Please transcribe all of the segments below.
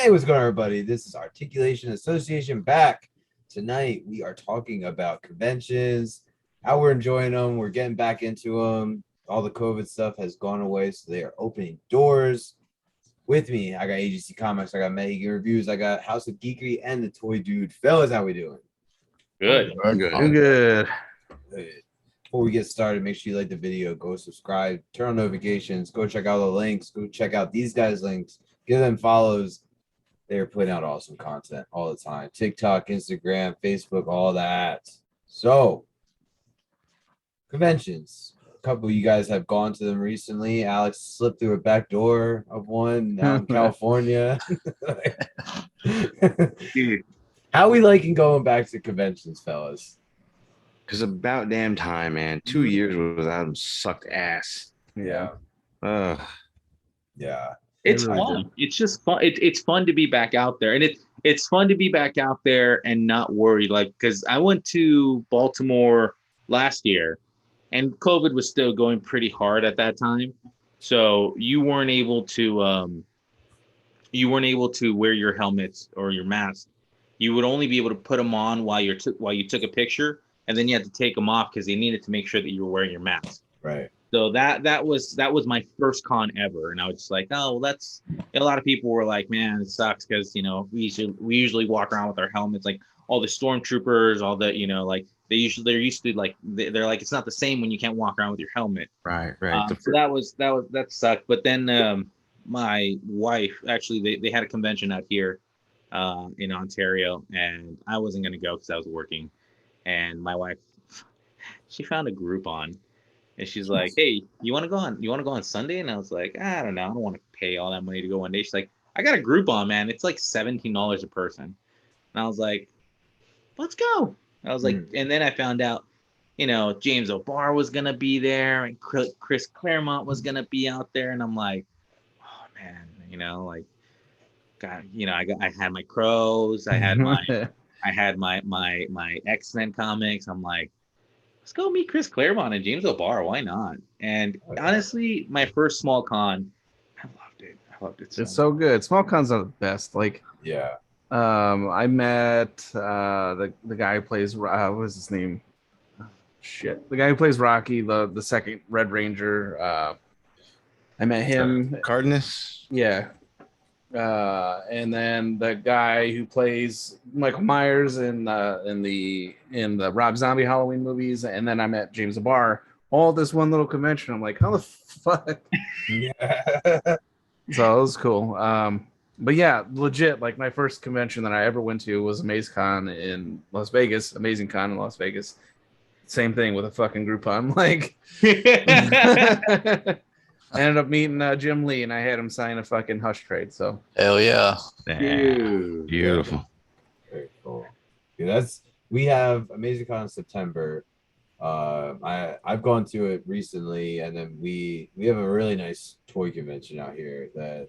Hey, what's going on, everybody? This is Articulation Association back. Tonight, we are talking about conventions, how we're enjoying them. We're getting back into them. All the COVID stuff has gone away, so they are opening doors. With me, I got AGC Comics, I got Megan Reviews, I got House of Geekery, and the Toy Dude. Fellas, how we doing? Good. Good. Good. Before we get started, make sure you like the video, go subscribe, turn on notifications, go check out the links, go check out these guys' links, give them follows. They're putting out awesome content all the time. TikTok, Instagram, Facebook, all that. So, conventions. A couple of you guys have gone to them recently. Alex slipped through a back door of one out in California. How are we liking going back to conventions, fellas? Because about damn time, man. 2 years without him sucked ass. Yeah. Ugh. Yeah. It's really fun. It's just fun. It's fun to be back out there, and it's fun to be back out there and not worry. Like, because I went to Baltimore last year, and COVID was still going pretty hard at that time, so you weren't able to wear your helmets or your mask. You would only be able to put them on while you took a picture, and then you had to take them off because they needed to make sure that you were wearing your mask. Right. So that was my first con ever, and I was just like, oh, well, that's a lot of people were like, man, it sucks because we usually walk around with our helmets, like all the stormtroopers, all the like they're used to like they're like it's not the same when you can't walk around with your helmet. Right. So that sucked. But then my wife actually they had a convention out here in Ontario, and I wasn't gonna go because I was working, and my wife she found a Groupon. And she's like, "Hey, you want to go on? You want to go on Sunday?" And I was like, "I don't know. I don't want to pay all that money to go one day." She's like, "I got a Groupon, man. It's like $17 a person." And I was like, "Let's go." I was like, and then I found out, James O'Barr was gonna be there, and Chris Claremont was gonna be out there, and I'm like, "Oh man, like, God, I had my Crows, I had my X-Men comics. I'm like, let's go meet Chris Claremont and James O'Barr. Why not? And honestly, my first small con, I loved it. It's so good. Small cons are the best. Like, Yeah. I met the guy who plays what was his name? Shit. The guy who plays Rocky, the second Red Ranger. I met him. Cardenas. Yeah. And then the guy who plays Michael Myers in the Rob Zombie Halloween movies, and then I met James O'Barr all this one little convention. I'm like, how the fuck? Yeah. So it was cool. But yeah, legit, like my first convention that I ever went to was AmazeCon in Las Vegas, Amazing Con in Las Vegas. Same thing with a fucking Groupon. Like I ended up meeting Jim Lee, and I had him sign a fucking Hush trade. So Hell yeah. Dude. Beautiful. Very cool. Yeah, we have Amazing Con in September. I've gone to it recently, and then we have a really nice toy convention out here that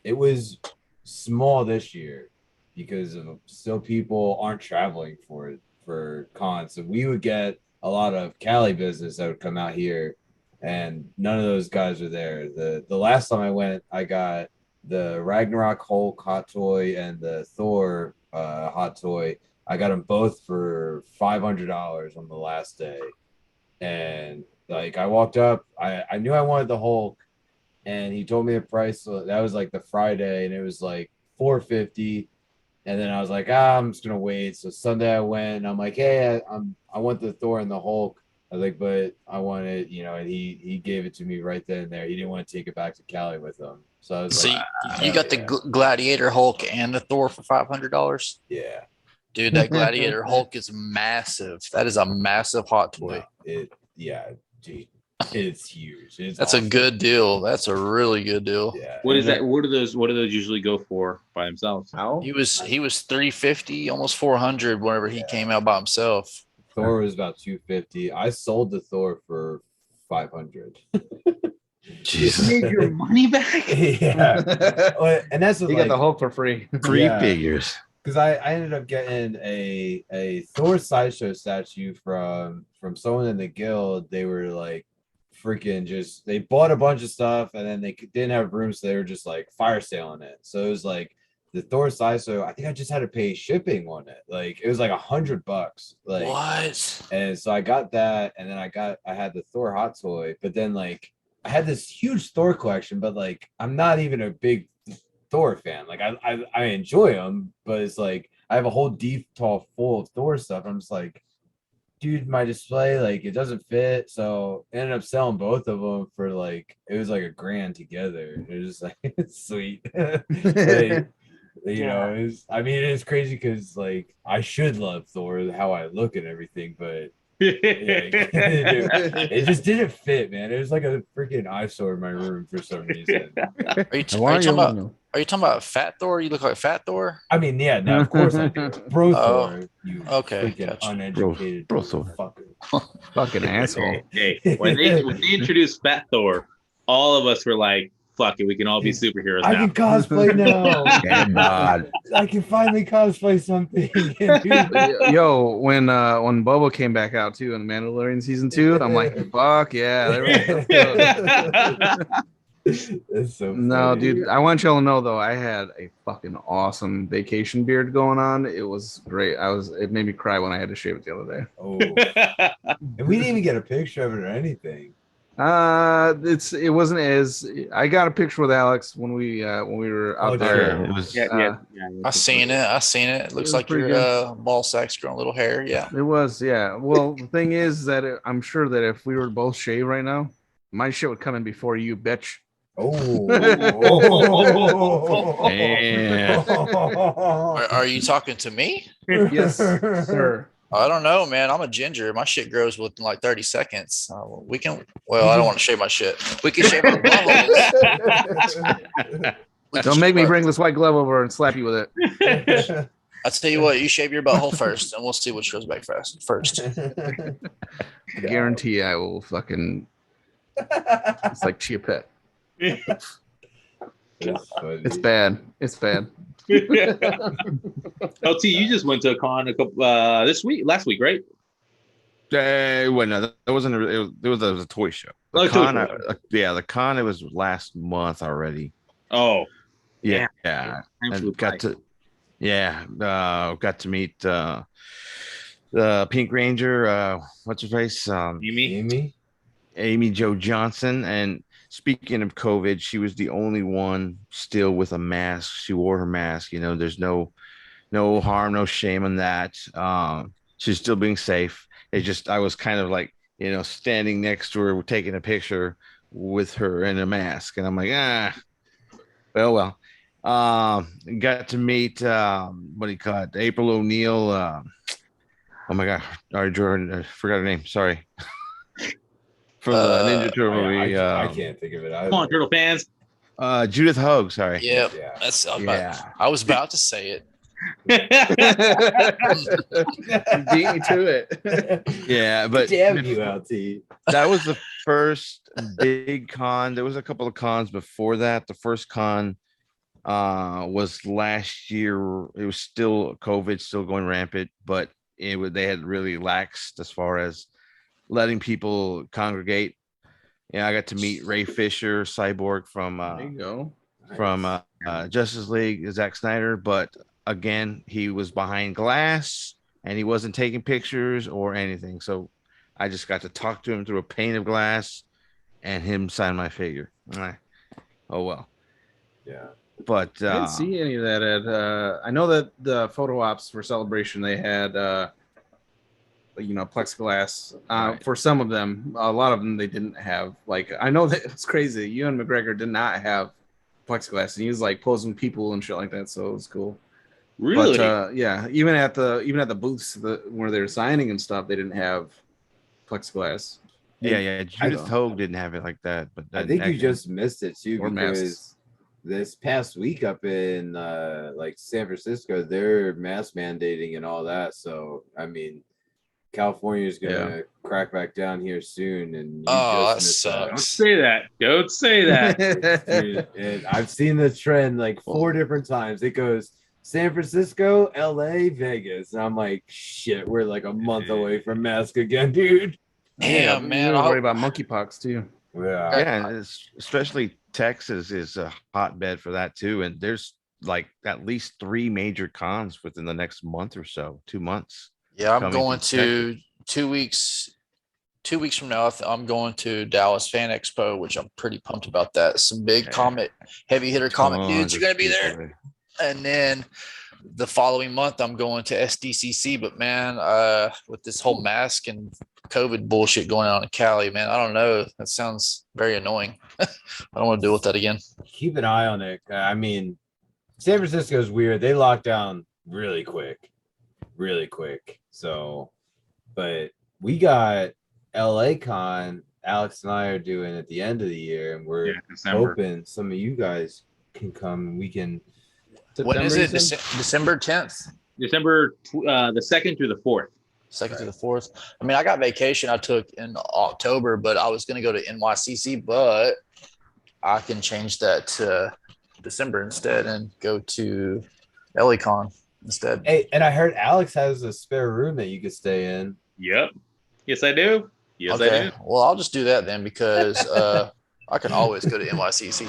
it was small this year because of still people aren't traveling for cons. So we would get a lot of Cali business that would come out here, and none of those guys were there. The last time I went, I got the Ragnarok Hulk hot toy and the Thor hot toy. I got them both for $500 on the last day. And like I walked up, I knew I wanted the Hulk, and he told me the price. So that was like the Friday, and it was like $450. And then I was like, I'm just gonna wait. So Sunday I went, and I'm like, hey, I want the Thor and the Hulk. I was like, but I want it, and he gave it to me right then and there. He didn't want to take it back to Cali with him. So I was So like, you got the Gladiator Hulk and the Thor for $500? yeah. Dude, that Gladiator Hulk is massive. That is a massive hot toy. Dude, it's huge. That's awesome. A good deal. That's a really good deal. Yeah. What is that? What do those usually go for by themselves? how? He was 350, almost 400 whenever he came out by himself. Thor was about 250. I sold the Thor for 500. Jesus. You made your money back? Yeah. And that's what, You got the Hulk for free. Three Yeah. figures. Because I ended up getting a Thor sideshow statue from someone in the guild. They were like freaking just they bought a bunch of stuff and then they didn't have room, so they were just like fire sailing it. So it was like the Thor size. So I think I just had to pay shipping on it. Like it was like $100. Like What? and so I got that, and then I had the Thor hot toy, but then like I had this huge Thor collection, but like I'm not even a big Thor fan. Like I enjoy them, but it's like I have a whole deep tall full of Thor stuff. I'm just like, dude, my display like it doesn't fit. So I ended up selling both of them for like it was like $1,000 together. It was just like it's sweet. Like, you know, it's I mean it's crazy because like I should love Thor how I look and everything, but yeah, it just didn't fit, man. It was like a freaking eyesore in my room for some reason. Are you, I want talking you to about? know. Are you talking about Fat Thor? You look like Fat Thor. I mean, yeah, now of course I do. Bro Oh, Thor, you okay, freaking gotcha. uneducated Bro Thor. fucker. Fucking asshole. Hey, when they introduced Fat Thor, all of us were like, "Fuck it, we can all be superheroes I now." can cosplay now. Yeah, God. I can finally cosplay something. Dude. Yo, when Boba came back out too in Mandalorian season 2, I'm like, fuck yeah, there we go. That's so No, funny. dude, I want y'all to know though, I had a fucking awesome vacation beard going on. It was great. It made me cry when I had to shave it the other day. Oh, and we didn't even get a picture of it or anything. It wasn't as I got a picture with Alex when we were out Oh, there. Sure. It was yeah. I seen it. I seen it. It looks was like pretty your good. ball sack's growing a little hair. Yeah. It was, yeah. Well, the thing is that I'm sure that if we were both shaved right now, my shit would come in before you, bitch. Oh, Man. Are you talking to me? Yes, sir. I don't know, man. I'm a ginger. My shit grows within like 30 seconds. We can. Well, I don't want to shave my shit. We can shave our buttholes. Don't make me bring this white glove over and slap you with it. I'll tell you what. You shave your butthole first, and we'll see which grows back first. I guarantee I will fucking. It's like Chia Pet. It's bad. It's bad. LT, you just went to a con last week, right? well, no, that wasn't. It was a toy show. The con, the con. It was last month already. Oh, yeah. And got to meet the Pink Ranger. What's her face? Amy Jo Johnson. And speaking of COVID, she was the only one still with a mask. She wore her mask. You know, there's no harm, no shame in that. She's still being safe. I was kind of like, you know, standing next to her, taking a picture with her in a mask, and I'm like, well. Got to meet what do you call it? April O'Neil. Oh my God, Jordan, I forgot her name. Sorry. From the Ninja Turtle movie. I can't think of it either. Come on, Turtle fans. Judith Hogue, sorry. Yeah, Yeah. that's. I was about to say it. You beat me to it. Yeah, but damn you, LT. that was the first big con. There was a couple of cons before that. The first con was last year. It was still COVID, still going rampant, but they had really laxed as far as letting people congregate. Yeah, I got to meet Ray Fisher, Cyborg from There you go. from Justice League, Zack Snyder, but again, he was behind glass and he wasn't taking pictures or anything. So I just got to talk to him through a pane of glass and him sign my figure. Oh well. Yeah. But I didn't see any of that at I know that the photo ops for Celebration they had plexiglass Right. for some of them. A lot of them they didn't have. Like I know that it's crazy. Ewan McGregor did not have plexiglass, and he was like posing people and shit like that. So it was cool. Really? But yeah, even at the booths where they were signing and stuff, they didn't have plexiglass. yeah, Judith Hogue didn't have it like that. But I think you just missed it too, Or because masks. this past week up in like San Francisco, they're mask mandating and all that. So I mean, California is gonna crack back down here soon, and you Oh, just that missed Don't sucks. say that. Don't say that. Dude, and I've seen the trend like 4 different times. It goes San Francisco, LA, Vegas. And I'm like, shit, we're like a month away from mask again, dude. Damn, we man. were I worried hope, about monkeypox too. Yeah. Yeah, and especially Texas is a hotbed for that too. And there's like at least 3 major cons within the next month or so, 2 months. yeah, I'm coming going through to 2 weeks. 2 weeks from now, I'm going to Dallas Fan Expo, which I'm pretty pumped about that. Some big Yeah. comic, heavy hitter comic dudes Tons are of going to be people there. And then the following month, I'm going to SDCC. But man, with this whole mask and COVID bullshit going on in Cali, man, I don't know. That sounds very annoying. I don't want to deal with that again. Keep an eye on it. I mean, San Francisco's weird. They locked down really quick. So, but we got LA Con. Alex and I are doing at the end of the year, and we're December. hoping some of you guys can come. We can. When is September, it? you said? December 10th? December the 2nd through the 4th. 2nd to the 4th. I mean, I got vacation I took in October, but I was going to go to NYCC, but I can change that to December instead and go to LACon instead. Hey, and I heard Alex has a spare room that you could stay in. Yep. Yes, I do. Yes, I Okay. do. Well, I'll just do that then because I can always go to NYCC.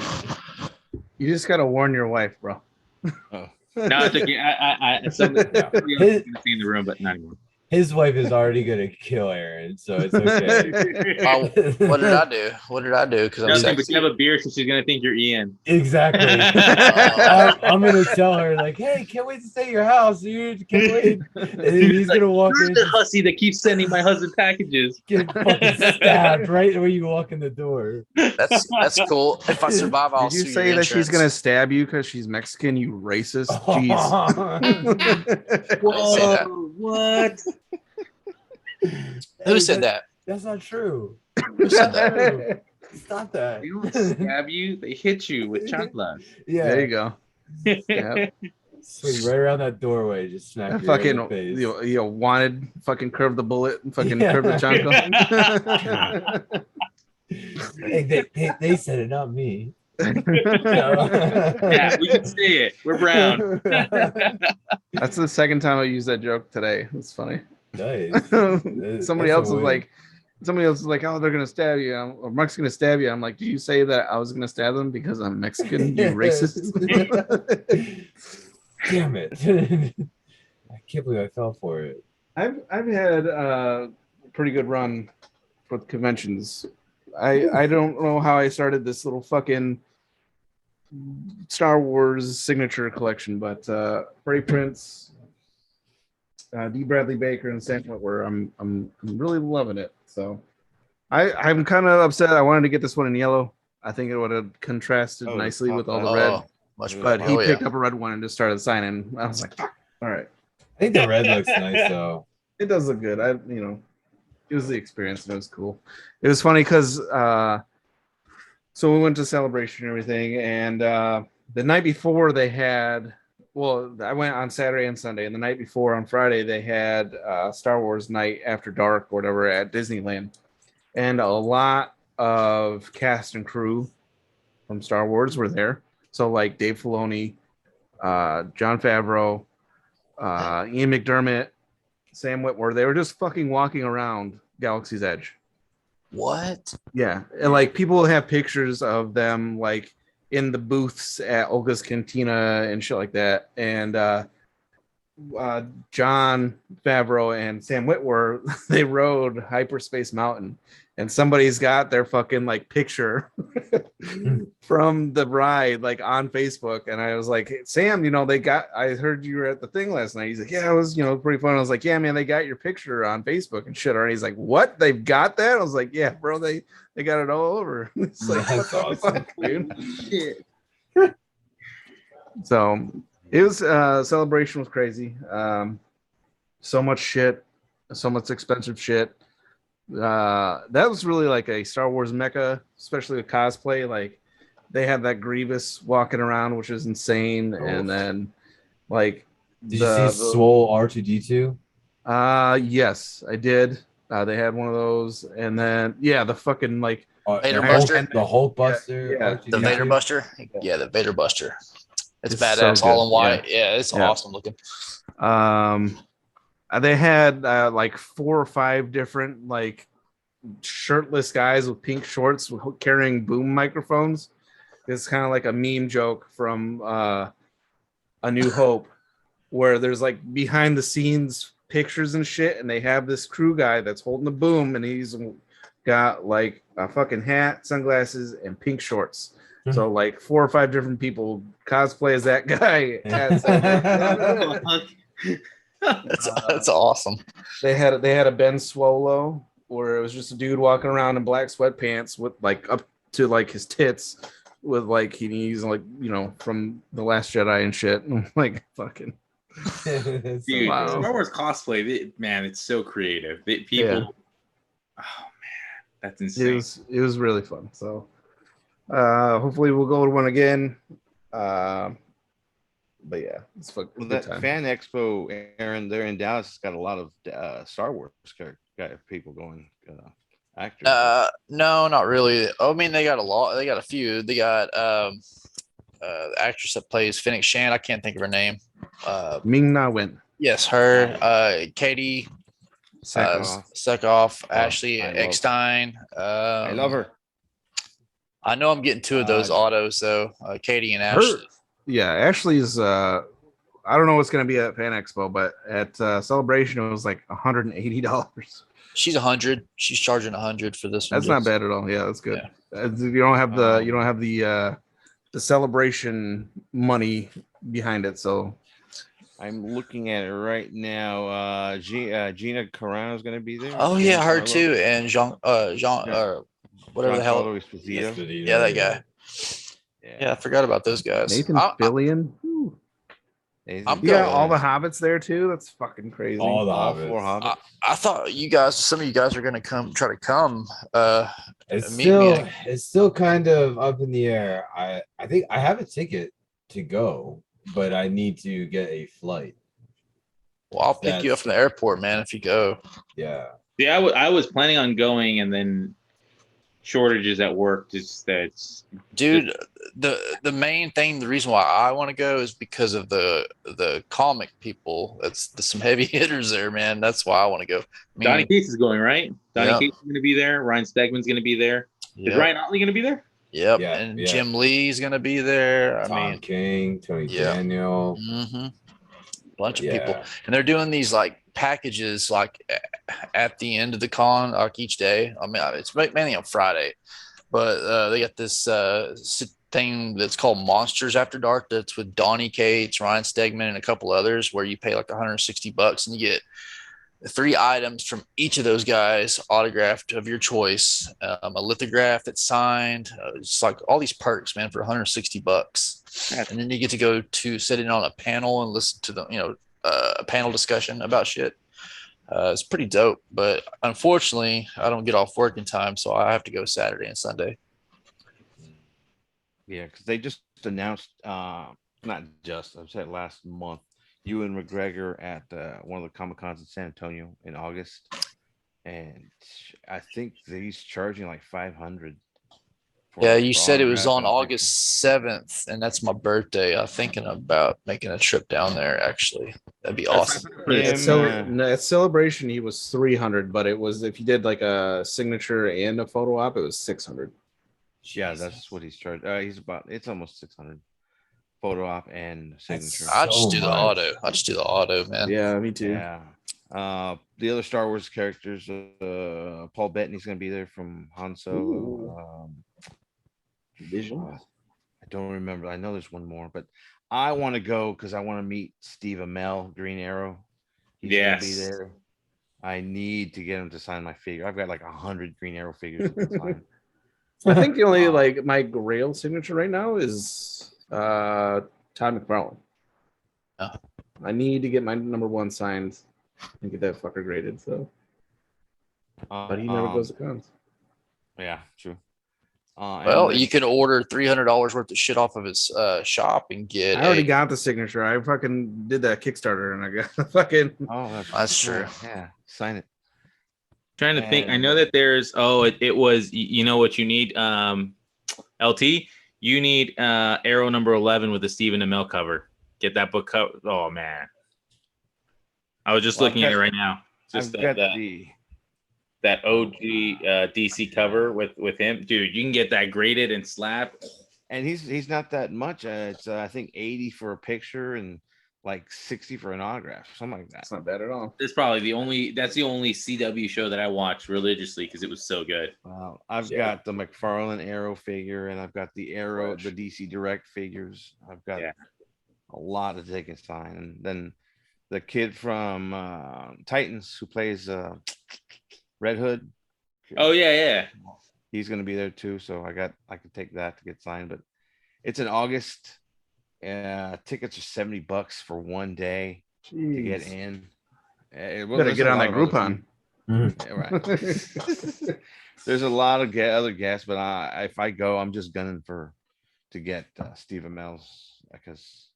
You just gotta warn your wife, bro. No, it's okay. Somebody else is gonna see in the room, but not anymore. His wife is already gonna kill Aaron, so it's okay. What did I do? What did I do? Because I'm Nothing, but sexy. you have a beer, so she's gonna think you're Ian. Exactly. I'm gonna tell her like, "Hey, can't wait to stay at your house, dude. Can't wait." And then he's Like, gonna walk you're in, the hussy that keeps sending my husband packages. get fucking stabbed right where you walk in the door. That's cool. If I survive, I'll Did you sue say your that she's insurance. gonna stab you because she's Mexican? You racist. Jeez. Whoa, what? Who said that? That's not true. Who said that? It's not that. They don't stab you; they hit you with chocolate. Yeah. There you go. Yep. Swing right around that doorway, just smack you right in the Fucking face. you wanted fucking curve the bullet and fucking Yeah. curve the chanco. Hey, they said it, not me. Yeah, we can say it. We're brown. That's the second time I used that joke today. It's funny. Nice. Somebody else was like, "Oh, they're gonna stab you," or "Mark's gonna stab you." I'm like, "Did you say that I was gonna stab them because I'm Mexican? You racist!" Damn it! I can't believe I fell for it. I've had a pretty good run for the conventions. I don't know how I started this little fucking Star Wars signature collection, but Freddie Prinze, D. Bradley Baker, and Sam Witwer, I'm really loving it. So I'm kind of upset. I wanted to get this one in yellow. I think it would have contrasted nicely with all the red. Much But better. he Oh, picked yeah. up a red one and just started signing. I was like, all right. I think the red looks nice though. It does look good. It was the experience and it was cool. It was funny because so we went to Celebration and everything, and the night before they had, well, I went on Saturday and Sunday, and the night before on Friday they had Star Wars Night After Dark or whatever at Disneyland, and a lot of cast and crew from Star Wars were there. So like Dave Filoni, Jon Favreau, Ian McDermott, Sam Witwer, they were just fucking walking around Galaxy's Edge. What? Yeah, and like people have pictures of them like in the booths at Olga's Cantina and shit like that. And Jon Favreau and Sam Witwer, they rode Hyperspace Mountain, and somebody's got their fucking like picture from the ride like on Facebook. And I was like, hey, Sam, I heard you were at the thing last night. He's like, yeah, it was, pretty fun. I was like, yeah, man, they got your picture on Facebook and shit already. He's like, what? They've got that? I was like, yeah, bro, they got it all over. It's like, That's what the awesome. fuck, dude? So it was Celebration was crazy. So much shit, so much expensive shit. That was really like a Star Wars mecca, especially with cosplay. Like they had that Grievous walking around, which is insane. Oh. And then like Did you see Swole R2D2? Yes, I did. They had one of those, and then the fucking like Vader the Buster? the Hulk Buster, Yeah. R2D2. The Vader Buster? Yeah, the Vader Buster. It's It's badass, so all in good. white. Yeah, it's Yeah. awesome looking. They had like 4 or 5 different like shirtless guys with pink shorts carrying boom microphones. It's kind of like a meme joke from A New Hope, where there's like behind the scenes pictures and shit, and they have this crew guy that's holding the boom, and he's got like a fucking hat, sunglasses, and pink shorts. So like 4 or 5 different people cosplay as that guy. That's awesome. They had a Ben Swolo where it was just a dude walking around in black sweatpants with like up to like his tits, with like he's like, you know, from The Last Jedi and shit. And I'm like, fucking dude, wow. Star Wars cosplay, man, it's so creative. People, oh man, that's insane. It was really fun. So hopefully we'll go to one again. But yeah, it's fun. Well, that Fan Expo, Aaron, there in Dallas, has got a lot of Star Wars people going. Actors. No, not really. I mean, they got a lot. They got a few. They got the actress that plays Fennec Shand. I can't think of her name. Ming Na Wen. Yes, her. Katie Suckoff, Ashley Eckstein. I love her. I know I'm getting 2 of those autos though. Katie and Ashley. Yeah, Ashley's. I don't know what's going to be at Fan Expo, but at Celebration it was like $180. She's 100. She's charging 100 for this one. That's not bad at all. Yeah, that's good. Yeah. You don't have the Celebration money behind it, so. I'm looking at it right now. Gina Carano is going to be there. Oh yeah, her too, and Jean whatever the hell. Esposito. Yeah, that guy. Yeah, I forgot about those guys. Nathan Fillion. I'm you got all the hobbits there too. That's fucking crazy. All the all hobbits. 4 hobbits. I thought you guys, some of you guys are gonna try to come. It's still kind of up in the air. I think I have a ticket to go, but I need to get a flight. Well, I'll pick you up from the airport, man, if you go. Yeah. Yeah, I was planning on going, and then shortages at work. Just that's dude. The main thing, the reason why I want to go is because of the comic people. That's some heavy hitters there, man. That's why I want to go. Donnie Cates is going, right? Donnie Cates is going to be there. Ryan Stegman's going to be there. Is Ryan Otley going to be there? Yep. Yeah, and Jim Lee's going to be there. Tom King, Tony Daniel. Mm-hmm. Bunch of people, and they're doing these like packages like at the end of the con, like each day. I mean, it's mainly on Friday, but they got this thing that's called Monsters After Dark. That's with Donnie Cates, Ryan Stegman, and a couple others, where you pay like $160 and you get 3 items from each of those guys, autographed of your choice, a lithograph that's signed. It's like all these perks, man, for $160. And then you get to go to sit in on a panel and listen to the, a panel discussion about shit. It's pretty dope, but unfortunately, I don't get off work in time, so I have to go Saturday and Sunday. Yeah, because they just announced, not just, I've said last month, Ewan McGregor at one of the Comic Cons in San Antonio in August, and I think he's charging like $500. Yeah, you said it was on August 7th, and that's my birthday. I'm thinking about making a trip down there. Actually, that'd be awesome. At Celebration, he was $300, but it was if you did like a signature and a photo op, it was $600. Yeah, that's what he's charged. It's almost $600. Photo op and signature. I just do the auto, man. Yeah, me too. Yeah. The other Star Wars characters, Paul Bettany's gonna be there from Han Solo. Vision. I don't remember. I know there's one more, but I want to go because I want to meet Steve Amell, Green Arrow. He's gonna be there. I need to get him to sign my figure. I've got like 100 Green Arrow figures. I think the only like my Grail signature right now is Todd McFarlane. I need to get my #1 signed and get that fucker graded. So, but he never goes to cons. Yeah, true. Well, you can order $300 worth of shit off of his shop and get. I already got the signature. I fucking did that Kickstarter and I got the fucking. Oh, that's true. Yeah, sign it. Trying to think. I know that there's. It was. You know what you need. LT. You need Arrow #11 with the Stephen Amell cover. Get that book cover. Oh man. I was just looking at it right now. Just I've got that OG DC cover with him, dude. You can get that graded and slapped. And he's not that much. It's I think 80 for a picture and like 60 for an autograph, something like that. That's not bad at all. That's probably the only CW show that I watched religiously because it was so good. I've got the McFarlane Arrow figure, and I've got the Arrow, the DC Direct figures. I've got a lot to take and sign, and then the kid from Titans who plays Red Hood. Oh yeah. He's going to be there too, so I could take that to get signed. But it's in August. Tickets are $70 for one day to get in. Better get on that Groupon. Yeah, right. There's a lot of other guests, but if I go, I'm just gunning to get Steve Amell's because,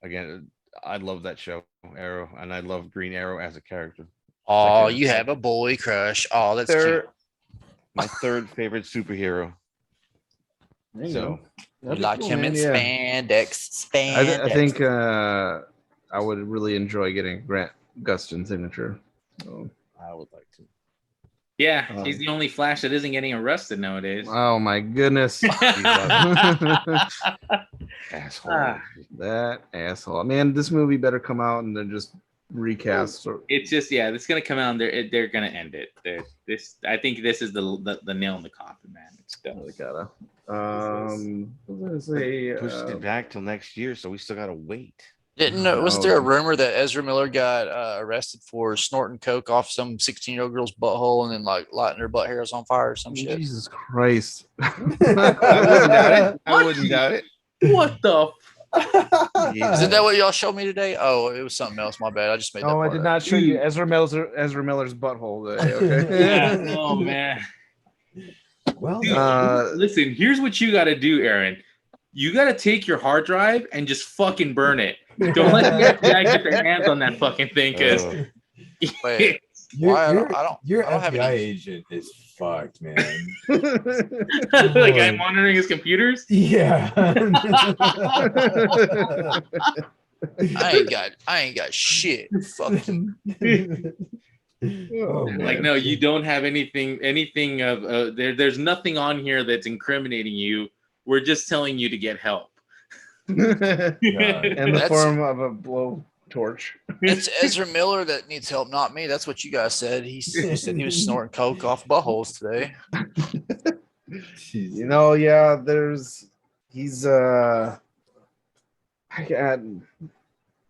again, I love that show, Arrow, and I love Green Arrow as a character. Oh, you have a boy crush. Oh, that's cute. My third favorite superhero. So you like him in spandex. I think I would really enjoy getting Grant Gustin signature. So. I would like to. Yeah, he's the only Flash that isn't getting arrested nowadays. Oh my goodness. Asshole. That asshole. Man, this movie better come out and then just recast. It's just it's gonna come out and they're gonna end it. I think this is the nail in the coffin, man. It's done. Gotta. I was gonna say push it back till next year, so we still gotta wait. Was there a rumor that Ezra Miller got arrested for snorting coke off some 16-year-old girl's butthole and then like lighting her butt hairs on fire or some shit? Jesus Christ! I wouldn't doubt it. What the? Isn't that what y'all showed me today? Oh, it was something else. My bad. I just made that. No, I did not show you Ezra Miller's butthole today. Okay. Oh man. Well, dude, listen. Here's what you got to do, Aaron. You got to take your hard drive and just fucking burn it. Don't let the FBI get their hands on that fucking thing, because wait, your FBI agent is fucked, man. The guy monitoring his computers. Yeah. I ain't got shit. Fucking. Like, no, you don't have anything of there's nothing on here that's incriminating you. We're just telling you to get help. In the form of a blow torch. It's Ezra Miller that needs help, not me. That's what you guys said. You said he was snorting coke off buttholes today. You know, yeah, there's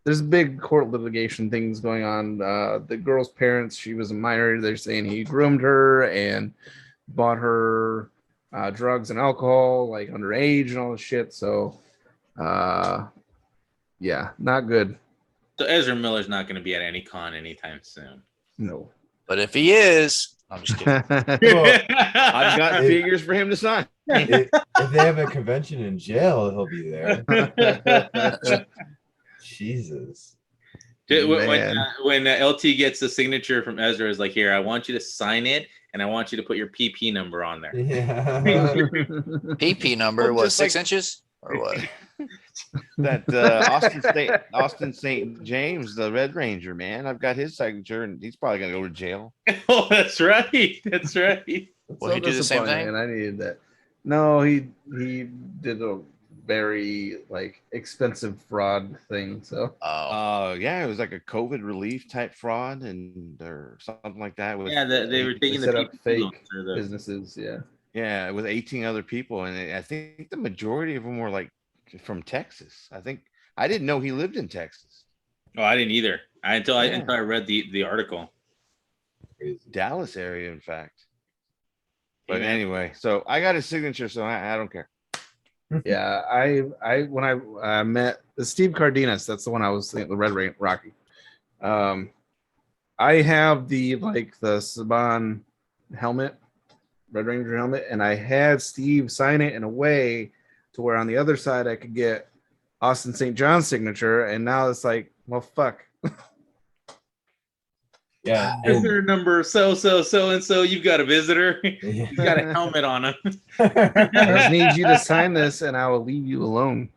big court litigation things going on. The girl's parents, she was a minor. They're saying he groomed her and bought her drugs and alcohol, like underage and all this shit. So, yeah, not good. So Ezra Miller's not going to be at any con anytime soon. No. But if he is, I'm just kidding. Well, I've got figures for him to sign. If they have a convention in jail, he'll be there. Jesus. When LT gets the signature from Ezra, is like, here, I want you to sign it, and I want you to put your PP number on there. Yeah. PP number, Well, what, just 6 inches? Or what? That Austin St. James, the Red Ranger, man. I've got his signature, and he's probably gonna go to jail. Oh, that's right. That's right. Will he do the same thing? And I needed that. No, he did a very expensive fraud thing. So yeah, it was like a COVID relief type fraud or something like that. They were taking set up fake businesses. Yeah, with 18 other people, and I think the majority of them were from Texas. I didn't know he lived in Texas. Oh, I didn't either. Until I read the article. Dallas area, in fact. But anyway, so I got his signature, so I don't care. Yeah, when I met Steve Cardenas, that's the one I was thinking, the Red Rocky. I have the Saban helmet, Red Ranger helmet, and I had Steve sign it in a way to where on the other side I could get Austin St. John's signature, and now it's like, well, fuck. Yeah. Visitor number so and so. You've got a visitor. He's got a helmet on him. I just need you to sign this, and I will leave you alone.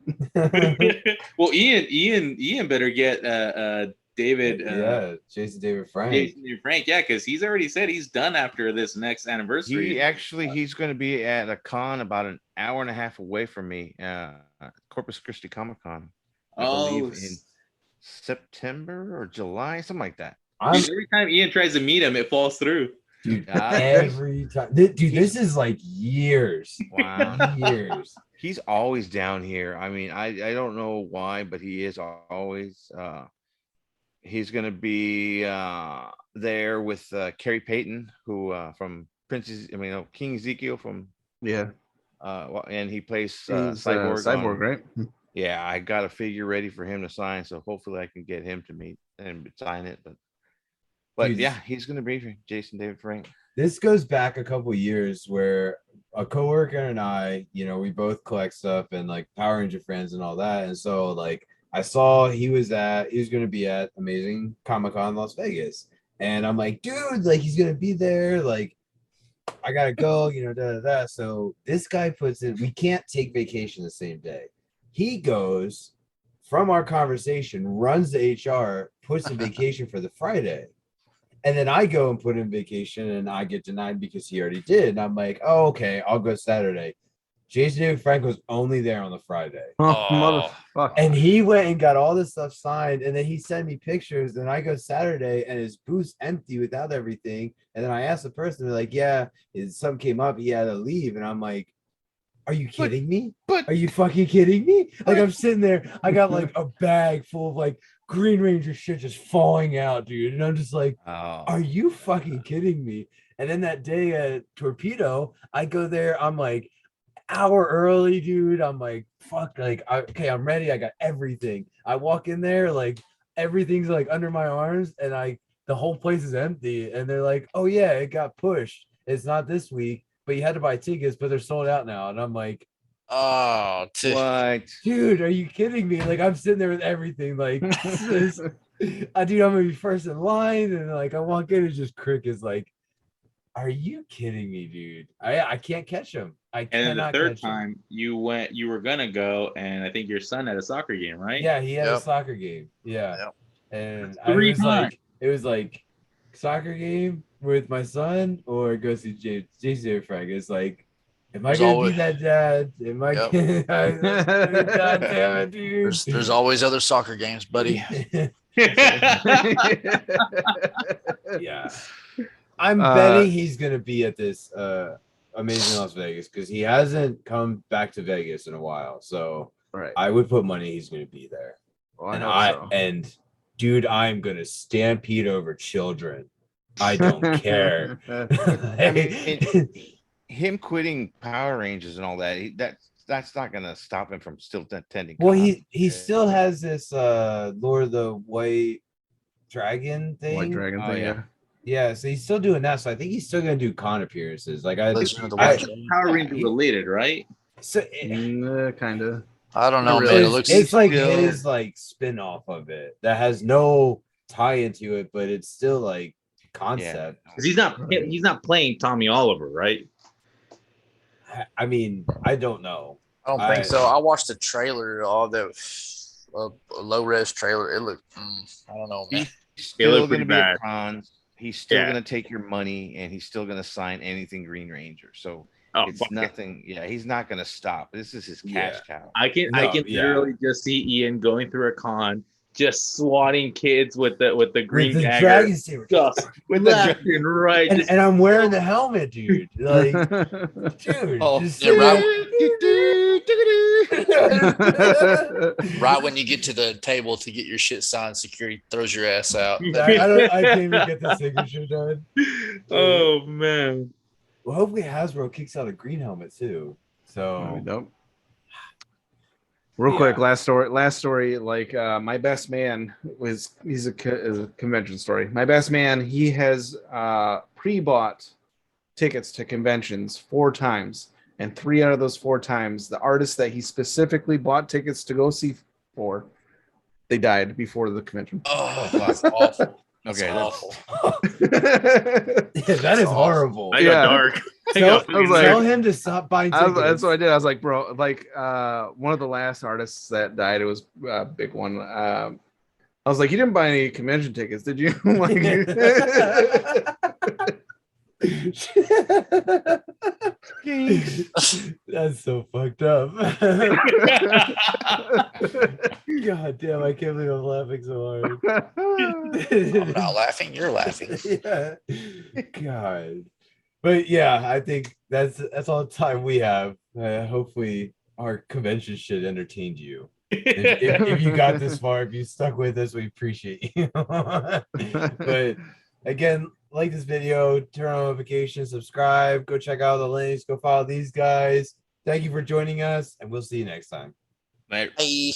Well, Ian better get David. Jason David Frank. Jason David Frank, yeah, because he's already said he's done after this next anniversary. He's going to be at a con about an hour and a half away from me, Corpus Christi Comic Con. I believe in September or July, something like that. Dude, every time Ian tries to meet him, it falls through. Dude, every time. Dude, this is like years. Wow. Years. He's always down here. I mean, I don't know why, but he is always. He's going to be there with Carrie Payton, who from King Ezekiel from and he plays Cyborg. Cyborg, right? Yeah, I got a figure ready for him to sign, so hopefully I can get him to meet and sign it. But Dude, yeah, he's going to be here, Jason David Frank. This goes back a couple years where a coworker and I, we both collect stuff and like Power Ranger friends and all that, and so like I saw he was going to be at Amazing Comic-Con Las Vegas, and I'm like, dude, like he's going to be there, like I gotta go, So this guy puts in, we can't take vacation the same day. He goes from our conversation, runs the HR, puts in vacation for the Friday. And then I go and put in vacation and I get denied because he already did. And I'm like, oh, okay, I'll go Saturday. Jason David Frank was only there on the Friday. Oh, motherfucker. And he went and got all this stuff signed. And then he sent me pictures. And I go Saturday and his booth's empty without everything. And then I asked the person, they're like, yeah, something came up. He had to leave. And I'm like, are you kidding me? Are you fucking kidding me? Like I'm sitting there. I got like a bag full of like Green Ranger shit just falling out, dude. And I'm just like, are you fucking kidding me? And then that day at Torpedo, I go there. I'm like, hour early, dude. I'm like, fuck, like, okay, I'm ready. I got everything. I walk in there, like, everything's like under my arms, and the whole place is empty. And they're like, oh yeah, it got pushed. It's not this week, but you had to buy tickets, but they're sold out now. And I'm like, what? Dude, are you kidding me? Like, I'm sitting there with everything. Like, dude, I'm gonna be first in line, and like, I walk in, and just Crick is like, are you kidding me, dude? I can't catch him. And then the third time you were gonna go, and I think your son had a soccer game, right? Yeah, he had a soccer game. Yeah. Yep. And it was like soccer game with my son or go see Jason Frank. It's like, am I gonna be that dad? Am I God damn it, dude. There's always other soccer games, buddy. Yeah. I'm betting he's gonna be at this Amazing Las Vegas because he hasn't come back to Vegas in a while. So I would put money he's gonna be there. Well, and dude, I'm gonna stampede over children. I don't care. I mean, him quitting Power Rangers and all that, that's not gonna stop him from still attending. Well, he still has this Lord of the White Dragon thing. White Dragon thing, yeah. Yeah, so he's still doing that. So I think he's still gonna do con appearances. Like Power Ranger related, right? So kind of. I don't know, man. It's like his like spin-off of it that has no tie into it, but it's still like concept. Because he's not playing Tommy Oliver, right? I mean, I don't know. I don't think so. I watched the trailer, all the low-res trailer. It looked, I don't know, man. He's still going to be at cons. He's still going to take your money, and he's still going to sign anything Green Ranger. So it's nothing. Yeah, he's not going to stop. This is his cash cow. I can literally just see Ian going through a con, just swatting kids with the green dagger, just with left and right, and I'm wearing the helmet, dude. Like, dude, right when you get to the table to get your shit signed, security throws your ass out. I can't even get the signature done. Oh man. Well, hopefully Hasbro kicks out a green helmet too. So nope. Real quick, last story. Like my best man he's a convention story. My best man, he has pre-bought tickets to conventions 4 times, and 3 out of those 4 times, the artists that he specifically bought tickets to go see for, they died before the convention. Oh, that's awful. Okay, that's awful. That is horrible. I got dark. Tell him to stop buying tickets. That's what I did. I was like, bro, like one of the last artists that died, it was a big one. I was like, you didn't buy any convention tickets, did you? Like, That's so fucked up. God damn, I can't believe I'm laughing so hard. I'm not laughing. You're laughing. Yeah. God. But yeah, I think that's all the time we have. Hopefully our convention shit entertained you. If you got this far, if you stuck with us, we appreciate you. But again, like this video, turn on notifications, subscribe, go check out the links, go follow these guys. Thank you for joining us, and we'll see you next time. Later. Bye.